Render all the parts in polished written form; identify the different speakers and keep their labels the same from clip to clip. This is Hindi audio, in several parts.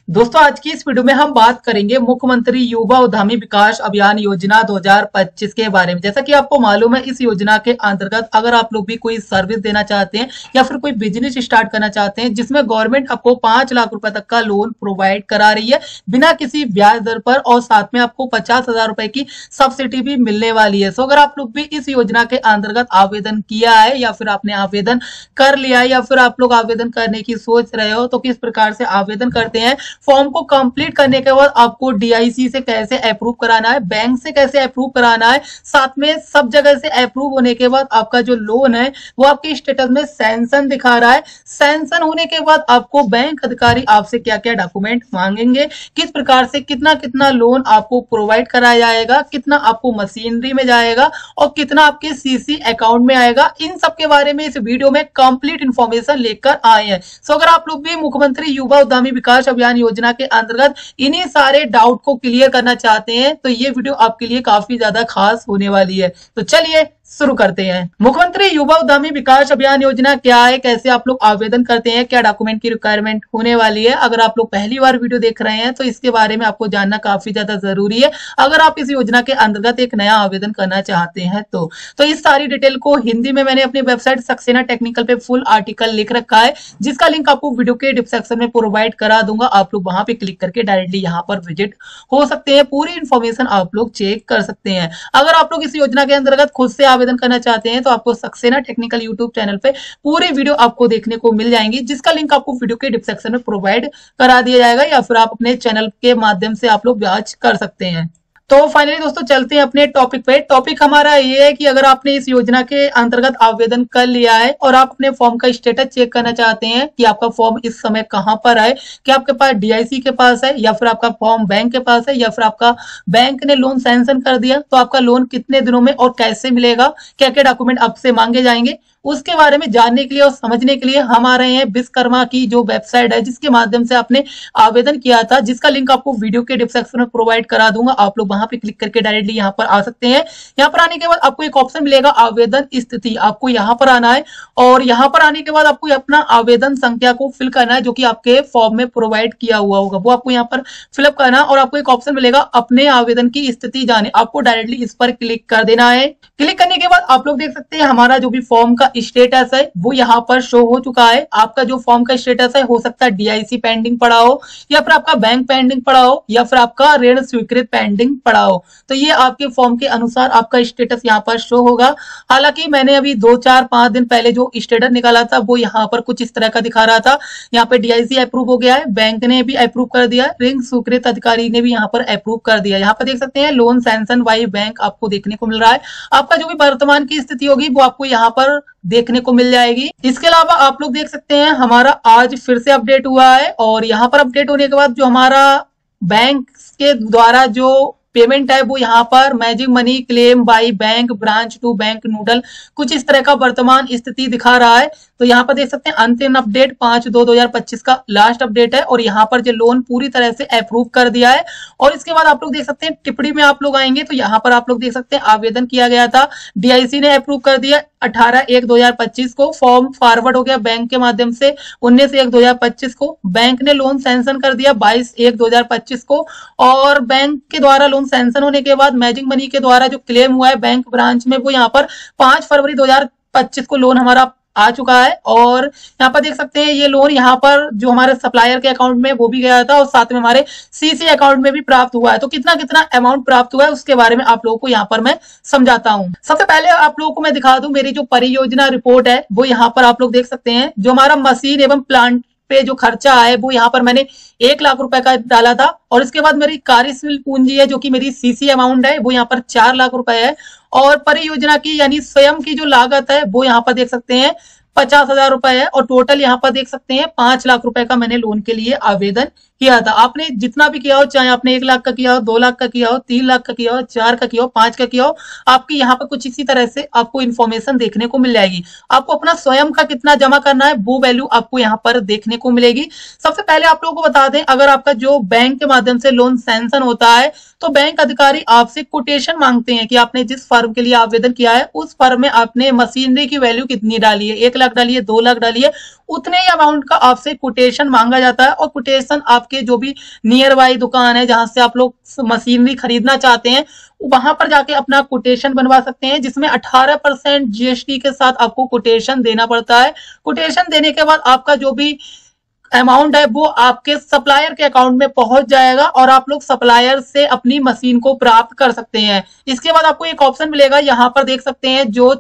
Speaker 1: दोस्तों आज की इस वीडियो में हम बात करेंगे मुख्यमंत्री युवा उद्यमी विकास अभियान योजना 2025 के बारे में। जैसा कि आपको मालूम है, इस योजना के अंतर्गत अगर आप लोग भी कोई सर्विस देना चाहते हैं या फिर कोई बिजनेस स्टार्ट करना चाहते हैं जिसमें गवर्नमेंट आपको 5 लाख रुपए तक का लोन प्रोवाइड करा रही है बिना किसी ब्याज दर पर, और साथ में आपको 50,000 रुपए की सब्सिडी भी मिलने वाली है। सो अगर आप लोग भी इस योजना के अंतर्गत आवेदन किया है या फिर आपने आवेदन कर लिया है या फिर आप लोग आवेदन करने की सोच रहे हो तो किस प्रकार से आवेदन करते हैं, फॉर्म को कंप्लीट करने के बाद आपको डीआईसी से कैसे अप्रूव कराना है, बैंक से कैसे अप्रूव कराना है, साथ में सब जगह से अप्रूव होने के बाद आपका जो लोन है वो आपके स्टेटस में सैंक्शन दिखा रहा है। सैंक्शन होने के बाद आपको बैंक अधिकारी आपसे क्या क्या डॉक्यूमेंट मांगेंगे, किस प्रकार से कितना कितना लोन आपको प्रोवाइड कराया जाएगा, कितना आपको मशीनरी में जाएगा और कितना आपके सीसी अकाउंट में आएगा, इन सब के बारे में इस वीडियो में कंप्लीट इंफॉर्मेशन लेकर आए हैं। सो अगर आप लोग भी मुख्यमंत्री युवा उद्यमी विकास अभियान योजना के अंतर्गत इन्हीं सारे डाउट को क्लियर करना चाहते हैं तो ये वीडियो आपके लिए काफी ज्यादा खास होने वाली है। तो चलिए शुरू करते हैं। मुख्यमंत्री युवा उद्यमी विकास अभियान योजना क्या है, कैसे आप लोग आवेदन करते हैं, क्या डॉक्यूमेंट की रिक्वायरमेंट होने वाली है। अगर आप लोग पहली बार वीडियो देख रहे हैं तो इसके बारे में आपको जानना काफी ज्यादा जरूरी है अगर आप इस योजना के अंतर्गत एक नया आवेदन करना चाहते हैं तो इस सारी डिटेल को हिंदी में मैंने अपनी वेबसाइट सक्सेना टेक्निकल पे फुल आर्टिकल लिख रखा है, जिसका लिंक आपको वीडियो के डिस्क्रिप्शन में प्रोवाइड करा दूंगा। आप लोग वहां पे क्लिक करके डायरेक्टली यहाँ पर विजिट हो सकते हैं, पूरी इन्फॉर्मेशन आप लोग चेक कर सकते हैं। अगर आप लोग इस योजना के अंतर्गत खुद से आवेदन करना चाहते हैं तो आपको सक्सेना टेक्निकल यूट्यूब चैनल पे पूरी वीडियो आपको देखने को मिल जाएंगी, जिसका लिंक आपको वीडियो के डिस्क्रिप्शन में प्रोवाइड करा दिया जाएगा या फिर आप अपने चैनल के माध्यम से आप लोग वॉच कर सकते हैं। तो फाइनली दोस्तों चलते हैं अपने टॉपिक पे। टॉपिक हमारा ये है कि अगर आपने इस योजना के अंतर्गत आवेदन कर लिया है और आप अपने फॉर्म का स्टेटस चेक करना चाहते हैं कि आपका फॉर्म इस समय कहां पर है, कि आपके पास डीआईसी के पास है या फिर आपका फॉर्म बैंक के पास है या फिर आपका बैंक ने लोन सैंक्शन कर दिया, तो आपका लोन कितने दिनों में और कैसे मिलेगा, क्या क्या डॉक्यूमेंट आपसे मांगे जाएंगे, उसके बारे में जानने के लिए और समझने के लिए हम आ रहे हैं विश्वकर्मा की जो वेबसाइट है जिसके माध्यम से आपने आवेदन किया था, जिसका लिंक आपको वीडियो के डिस्क्रिप्शन में प्रोवाइड करा दूंगा। आप लोग वहां पे क्लिक करके डायरेक्टली यहाँ पर आ सकते हैं। यहाँ पर आने के बाद आपको एक ऑप्शन मिलेगा आवेदन स्थिति, आपको यहाँ पर आना है और यहाँ पर आने के बाद आपको अपना आवेदन संख्या को फिल करना है जो कि आपके फॉर्म में प्रोवाइड किया हुआ होगा, वो आपको यहाँ पर फिलअप करना और आपको एक ऑप्शन मिलेगा अपने आवेदन की स्थिति जाने, आपको डायरेक्टली इस पर क्लिक कर देना है। क्लिक करने के बाद आप लोग देख सकते हैं हमारा जो भी फॉर्म का स्टेटस है वो यहाँ पर शो हो चुका है। आपका जो फॉर्म का स्टेटस है हो सकता है डीआईसी पेंडिंग पड़ा हो या फिर आपका बैंक पेंडिंग पड़ा हो या फिर आपका ऋण स्वीकृत पेंडिंग पड़ा हो, तो ये आपके फॉर्म के अनुसार आपका स्टेटस यहाँ पर शो होगा। हालांकि मैंने अभी 2-4-5 दिन पहले जो स्टेटस निकाला था वो यहाँ पर कुछ इस तरह का दिखा रहा था। यहाँ पे डीआईसी अप्रूव हो गया है, बैंक ने भी अप्रूव कर दिया, ऋण स्वीकृत अधिकारी ने भी यहाँ पर अप्रूव कर दिया। यहाँ पर देख सकते हैं लोन सैंक्शन बाय बैंक आपको देखने को मिल रहा है। आपका जो भी वर्तमान की स्थिति होगी वो आपको यहाँ पर देखने को मिल जाएगी। इसके अलावा आप लोग देख सकते हैं हमारा आज फिर से अपडेट हुआ है और यहाँ पर अपडेट होने के बाद जो हमारा बैंक के द्वारा जो पेमेंट है वो यहाँ पर magic money claim by bank branch to bank noodle कुछ इस तरह का वर्तमान स्थिति दिखा रहा है। तो यहाँ पर देख सकते हैं अंतिम अपडेट 5/2/2025 का लास्ट अपडेट है और यहाँ पर जो लोन पूरी तरह से अप्रूव कर दिया है। और इसके बाद आप लोग देख सकते हैं टिप्पणी में आप लोग आएंगे तो यहाँ पर आप लोग देख सकते हैं आवेदन किया गया था, डीआईसी ने अप्रूव कर दिया 18/1/2025 को, फॉर्म फॉरवर्ड हो गया बैंक के माध्यम से 19/1/2025 को, बैंक ने लोन सैंक्शन कर दिया 22/1/2025 को और बैंक के द्वारा लोन सैंक्शन होने के बाद मैजिक मनी के द्वारा जो क्लेम हुआ है बैंक ब्रांच में वो यहाँ पर 5 फरवरी 2025 को लोन हमारा आ चुका है। और यहाँ पर देख सकते हैं ये लोन यहाँ पर जो हमारे सप्लायर के अकाउंट में वो भी गया था और साथ में हमारे सीसी अकाउंट में भी प्राप्त हुआ है। तो कितना कितना अमाउंट प्राप्त हुआ है उसके बारे में आप लोगों को यहाँ पर मैं समझाता हूँ। सबसे पहले आप लोगों को मैं दिखा दूं मेरी जो परियोजना रिपोर्ट है वो यहाँ पर आप लोग देख सकते हैं। जो हमारा मशीन एवं प्लांट पे जो खर्चा है वो यहाँ पर मैंने 1 लाख रुपए का डाला था और इसके बाद मेरी कार्यशील पूंजी है जो कि मेरी सीसी अमाउंट है वो यहाँ पर 4 लाख रुपए है और परियोजना की यानी स्वयं की जो लागत है वो यहाँ पर देख सकते हैं 50,000 रुपए है और टोटल यहाँ पर देख सकते हैं 5 लाख रुपए का मैंने लोन के लिए आवेदन किया था। आपने जितना भी किया हो, चाहे आपने 1 लाख का किया हो, 2 लाख का किया हो, 3 लाख का किया हो, 4 का किया हो, 5 का किया हो, आपकी यहाँ पर कुछ इसी तरह से आपको इन्फॉर्मेशन देखने को मिल जाएगी। आपको अपना स्वयं का कितना जमा करना है वो वैल्यू आपको यहाँ पर देखने को मिलेगी। सबसे पहले आप लोगों को बता दें, अगर आपका जो बैंक के माध्यम से लोन सैंक्शन होता है तो बैंक अधिकारी आपसे कोटेशन मांगते हैं कि आपने जिस फर्म के लिए आवेदन किया है उस फर्म में आपने मशीनरी की वैल्यू कितनी डाली है, 1 लाख डाली है, 2 लाख डाली है, उतने ही अमाउंट का आपसे कोटेशन मांगा जाता है और कोटेशन आप आपके जो भी नियर बाई दुकान है जहां से आप लोग मशीनरी खरीदना चाहते हैं, वहां पर जाके अपना कोटेशन बनवा सकते हैं, जिसमें 18% जीएसटी के साथ आपको कोटेशन देना पड़ता है। कोटेशन देने के बाद आपका जो भी अमाउंट है वो आपके सप्लायर के अकाउंट में पहुंच जाएगा और आप लोग सप्लायर से अपनी मशीन को प्राप्त कर सकते हैं। इसके बाद आपको एक ऑप्शन मिलेगा, यहाँ पर देख सकते हैं जो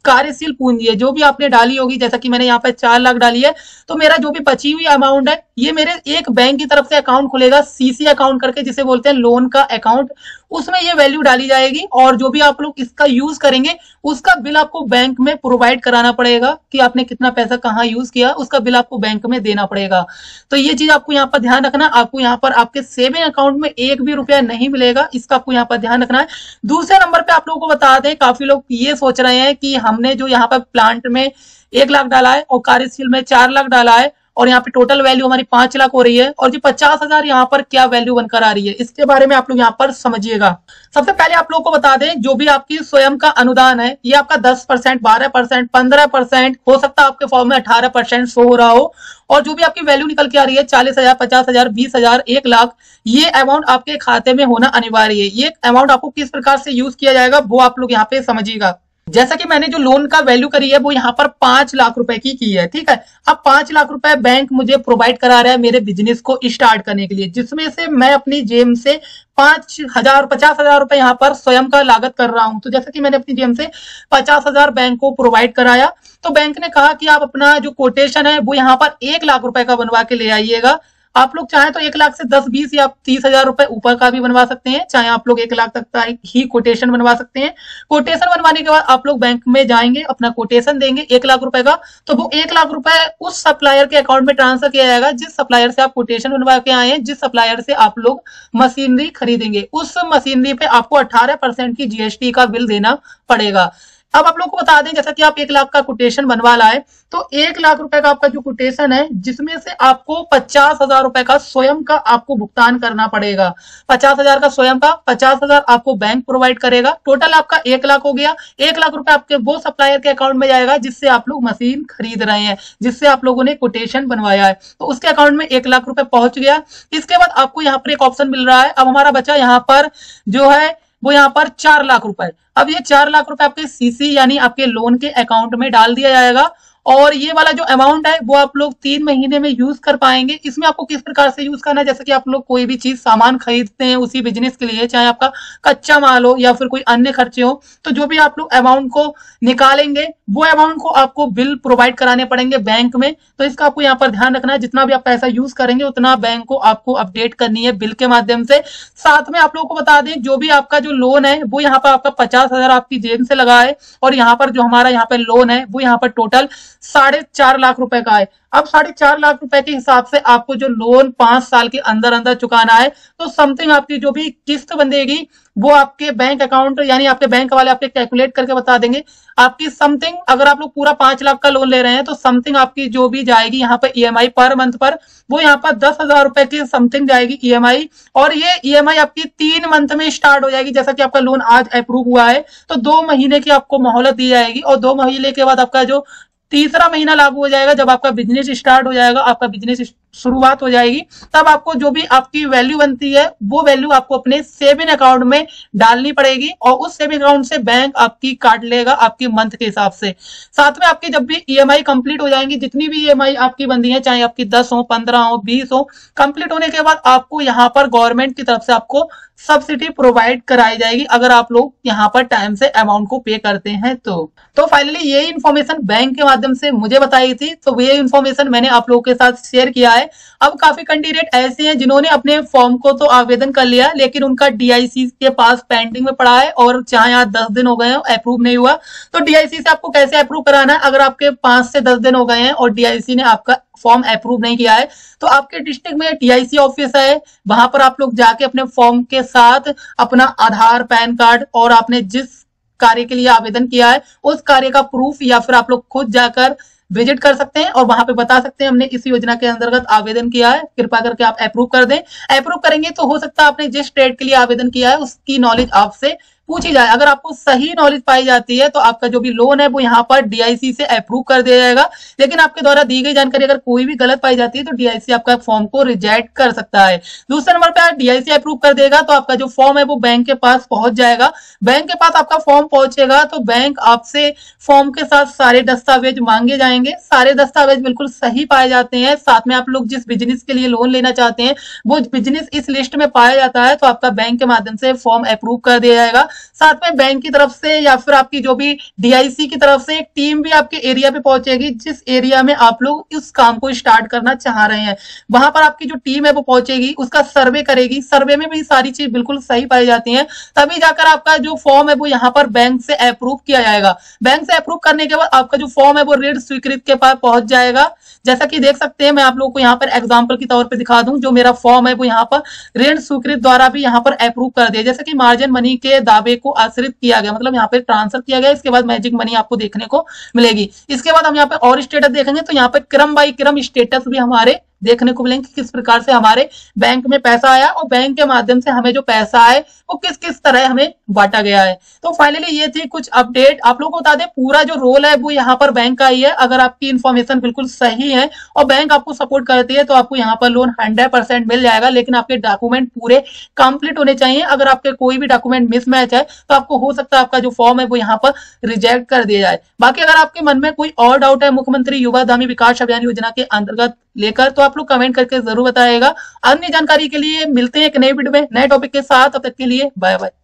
Speaker 1: कार्यशील पूंजी है जो भी आपने डाली होगी, जैसा कि मैंने यहाँ पे 4 लाख डाली है, तो मेरा जो भी बची हुई अमाउंट है ये मेरे एक बैंक की तरफ से अकाउंट खुलेगा, सीसी अकाउंट करके जिसे बोलते हैं लोन का अकाउंट, उसमें ये वैल्यू डाली जाएगी और जो भी आप लोग इसका यूज करेंगे उसका बिल आपको बैंक में प्रोवाइड कराना पड़ेगा कि आपने कितना पैसा कहाँ यूज किया, उसका बिल आपको बैंक में देना पड़ेगा। तो ये चीज आपको यहाँ पर ध्यान रखना, आपको यहाँ पर आपके सेविंग अकाउंट में 1 भी रुपया नहीं मिलेगा, इसका आपको यहाँ पर ध्यान रखना है। दूसरे नंबर पे आप लोगों को बता दें, काफी लोग ये सोच रहे हैं कि हमने जो यहाँ पर प्लांट में 1 लाख डाला है और कार्यशील में 4 लाख डाला है और यहाँ पे टोटल वैल्यू हमारी 5 लाख हो रही है और जो 50,000 यहाँ पर क्या वैल्यू बनकर आ रही है, इसके बारे में आप लोग यहाँ पर समझिएगा। सबसे पहले आप लोगों को बता दें, जो भी आपकी स्वयं का अनुदान है ये आपका 10%, 12%, 15% हो सकता है, आपके फॉर्म में 18% शो हो रहा हो, और जो भी आपकी वैल्यू निकल के आ रही है 40,000, 50,000, 20,000, 1 लाख, ये अमाउंट आपके खाते में होना अनिवार्य है। ये अमाउंट आपको किस प्रकार से यूज किया जाएगा वो आप लोग यहाँ पे समझिएगा। जैसा कि मैंने जो लोन का वैल्यू करी है वो यहाँ पर 5 लाख रुपए की है, ठीक है। अब 5 लाख रुपए बैंक मुझे प्रोवाइड करा रहा है मेरे बिजनेस को स्टार्ट करने के लिए, जिसमें से मैं अपनी जेब से 50,000 रुपए यहाँ पर स्वयं का लागत कर रहा हूं। तो जैसा कि मैंने अपनी जेब से 50,000 बैंक को प्रोवाइड कराया, तो बैंक ने कहा कि आप अपना जो कोटेशन है वो यहाँ पर 1 लाख रुपए का बनवा के ले आइएगा। आप लोग चाहे तो 1 लाख से 10, 20 या 30,000 रुपए ऊपर का भी बनवा सकते हैं, चाहे आप लोग 1 लाख तक का ही कोटेशन बनवा सकते हैं। कोटेशन बनवाने के बाद आप लोग बैंक में जाएंगे, अपना कोटेशन देंगे 1 लाख रुपए का, तो वो 1 लाख रुपए उस सप्लायर के अकाउंट में ट्रांसफर किया जाएगा जिस सप्लायर से आप कोटेशन बनवा के आए हैं, जिस सप्लायर से आप लोग मशीनरी खरीदेंगे। उस मशीनरी पे आपको 18% की जीएसटी का बिल देना पड़ेगा। अब आप लोग को बता दें, जैसा कि आप 1 लाख का कोटेशन बनवा लाए, तो 1 लाख रुपए का आपका जो कोटेशन है जिसमें से आपको 50,000 रुपए का स्वयं का आपको भुगतान करना पड़ेगा। 50,000 का स्वयं का, 50,000 आपको बैंक प्रोवाइड करेगा, टोटल आपका 1 लाख हो गया। 1 लाख रुपए आपके वो सप्लायर के अकाउंट में जाएगा जिससे आप लोग मशीन खरीद रहे हैं, जिससे आप लोगों ने कोटेशन बनवाया है, तो उसके अकाउंट में 1 लाख रुपए पहुंच गया। इसके बाद आपको यहाँ पर एक ऑप्शन मिल रहा है, अब हमारा बचा यहाँ पर जो है वो यहाँ पर 4 लाख रुपए। अब ये 4 लाख रुपए आपके सीसी यानी आपके लोन के अकाउंट में डाल दिया जाएगा और ये वाला जो अमाउंट है वो आप लोग 3 महीने में यूज कर पाएंगे। इसमें आपको किस प्रकार से यूज करना है, जैसे कि आप लोग कोई भी चीज सामान खरीदते हैं उसी बिजनेस के लिए, चाहे आपका कच्चा माल हो या फिर कोई अन्य खर्चे हो, तो जो भी आप लोग अमाउंट को निकालेंगे वो अमाउंट को आपको बिल प्रोवाइड कराने पड़ेंगे बैंक में। तो इसका आपको यहाँ पर ध्यान रखना है, जितना भी आप पैसा यूज करेंगे उतना बैंक को आपको अपडेट करनी है बिल के माध्यम से। साथ में आप लोगों को बता दें, जो भी आपका जो लोन है वो यहाँ पर आपका 50,000 आपकी जेब से लगा है और यहाँ पर जो हमारा यहाँ पे लोन है वो यहाँ पर टोटल 4.5 लाख रुपए का है। अब 4.5 लाख रुपए के हिसाब से आपको जो लोन 5 साल के अंदर अंदर चुकाना है, तो समथिंग आपकी जो भी किस्त बंधेगी वो आपके बैंक अकाउंट यानी आपके बैंक वाले आपके कैलकुलेट करके बता देंगे। आपकी समथिंग, अगर आप लोग पूरा 5 लाख का लोन ले रहे हैं तो समथिंग आपकी जो भी जाएगी यहाँ पर ईएमआई पर मंथ पर, वो यहाँ पर 10,000 रुपए की समथिंग जाएगी ईएमआई, और ये ईएमआई आपकी 3 मंथ में स्टार्ट हो जाएगी। जैसा कि आपका लोन आज अप्रूव हुआ है तो 2 महीने की आपको मोहलत दी जाएगी और 2 महीने के बाद आपका जो तीसरा महीना लागू हो जाएगा, जब आपका बिजनेस स्टार्ट हो जाएगा, आपका बिजनेस शुरुआत हो जाएगी, तब आपको जो भी आपकी वैल्यू बनती है वो वैल्यू आपको अपने सेविंग अकाउंट में डालनी पड़ेगी और उस सेविंग अकाउंट से बैंक आपकी काट लेगा आपकी मंथ के हिसाब से। साथ में आपकी जब भी ईएमआई कंप्लीट हो जाएंगी, जितनी भी ईएमआई आपकी बंदी है, चाहे आपकी 10 हो, 15 हो, 20 हो, कंप्लीट होने के बाद आपको यहाँ पर गवर्नमेंट की तरफ से आपको सब्सिडी प्रोवाइड कराई जाएगी अगर आप लोग यहाँ पर टाइम से अमाउंट को पे करते हैं। तो फाइनली ये इन्फॉर्मेशन बैंक के माध्यम से मुझे बताई थी, तो ये इन्फॉर्मेशन मैंने आप लोगों के साथ शेयर किया है। अब काफी कैंडिडेट ऐसे हैं जिन्होंने अपने फॉर्म को तो आवेदन कर लिया लेकिन उनका डीआईसी के पास पेंडिंग में पड़ा है और चाहे आज 10 दिन हो गए हैं अप्रूव नहीं हुआ। तो डीआईसी से आपको कैसे अप्रूव कराना है, अगर आपके 5 से 10 दिन हो गए हैं और डीआईसी ने आपका फॉर्म अप्रूव नहीं किया है, तो आपके डिस्ट्रिक्ट में टीआईसी ऑफिस है, वहां पर आप लोग जाके अपने फॉर्म के साथ अपना आधार, पैन कार्ड और आपने जिस कार्य के लिए आवेदन किया है उस कार्य का प्रूफ या फिर आप लोग खुद जाकर विजिट कर सकते हैं और वहां पे बता सकते हैं हमने इस योजना के अंतर्गत आवेदन किया है, कृपया करके आप अप्रूव कर दें। अप्रूव करेंगे तो हो सकता है आपने जिस ट्रेड के लिए आवेदन किया है उसकी नॉलेज आपसे पूछी जाए, अगर आपको सही नॉलेज पाई जाती है तो आपका जो भी लोन है वो यहाँ पर डीआईसी से अप्रूव कर दिया जाएगा। लेकिन आपके द्वारा दी गई जानकारी अगर कोई भी गलत पाई जाती है तो डीआईसी आपका फॉर्म को रिजेक्ट कर सकता है। दूसरे नंबर पे डीआईसी अप्रूव कर देगा तो आपका जो फॉर्म है वो बैंक के पास पहुंच जाएगा। बैंक के पास आपका फॉर्म पहुंचेगा तो बैंक आपसे फॉर्म के साथ सारे दस्तावेज मांगे जाएंगे। सारे दस्तावेज बिल्कुल सही पाए जाते हैं। साथ में आप लोग जिस बिजनेस के लिए लोन लेना चाहते हैं वो बिजनेस इस लिस्ट में पाया जाता है तो आपका बैंक के माध्यम से फॉर्म अप्रूव कर दिया जाएगा। साथ में बैंक की तरफ से या फिर आपकी जो भी डीआईसी की तरफ से एक टीम भी आपके एरिया पे पहुंचेगी, जिस एरिया में आप लोग इस काम को स्टार्ट करना चाह रहे हैं वहां पर आपकी जो टीम है वो पहुंचेगी, उसका सर्वे करेगी। सर्वे में भी सारी चीज बिल्कुल सही पाई जाती है, तभी जाकर आपका जो फॉर्म है वो यहाँ पर बैंक से अप्रूव किया जाएगा। बैंक से अप्रूव करने के बाद आपका जो फॉर्म है वो ऋण स्वीकृत के पास पहुंच जाएगा। जैसा कि देख सकते हैं, मैं आप लोगों को यहाँ पर एग्जाम्पल के तौर पर दिखा दूं, जो मेरा फॉर्म है वो यहाँ पर ऋण स्वीकृत द्वारा भी यहाँ पर अप्रूव कर दिया। जैसे कि मार्जिन मनी के दावे को आश्रित किया गया, मतलब यहाँ पे ट्रांसफर किया गया, इसके बाद मैजिक मनी आपको देखने को मिलेगी। इसके बाद हम यहाँ पे और स्टेटस देखेंगे तो यहाँ पे क्रम बाई क्रम स्टेटस भी हमारे देखने को मिलेंगे, किस प्रकार से हमारे बैंक में पैसा आया और बैंक के माध्यम से हमें जो पैसा आए वो किस किस तरह हमें बांटा गया है। तो फाइनली ये थी कुछ अपडेट। आप लोगों को बता दें, पूरा जो रोल है वो यहाँ पर बैंक का ही है। अगर आपकी इन्फॉर्मेशन बिल्कुल सही है और बैंक आपको सपोर्ट करती है तो आपको यहाँ पर लोन 100% मिल जाएगा। लेकिन आपके डॉक्यूमेंट पूरे कंप्लीट होने चाहिए। अगर आपके कोई भी डॉक्यूमेंट मिसमैच है तो आपको हो सकता है आपका जो फॉर्म है वो यहाँ पर रिजेक्ट कर दिया जाए। बाकी अगर आपके मन में कोई और डाउट है मुख्यमंत्री युवा उद्यमी विकास अभियान योजना के अंतर्गत लेकर, तो आप लोग कमेंट करके जरूर बताइएगा। अन्य जानकारी के लिए मिलते हैं एक नए वीडियो में नए टॉपिक के साथ। तब तक के लिए बाय बाय।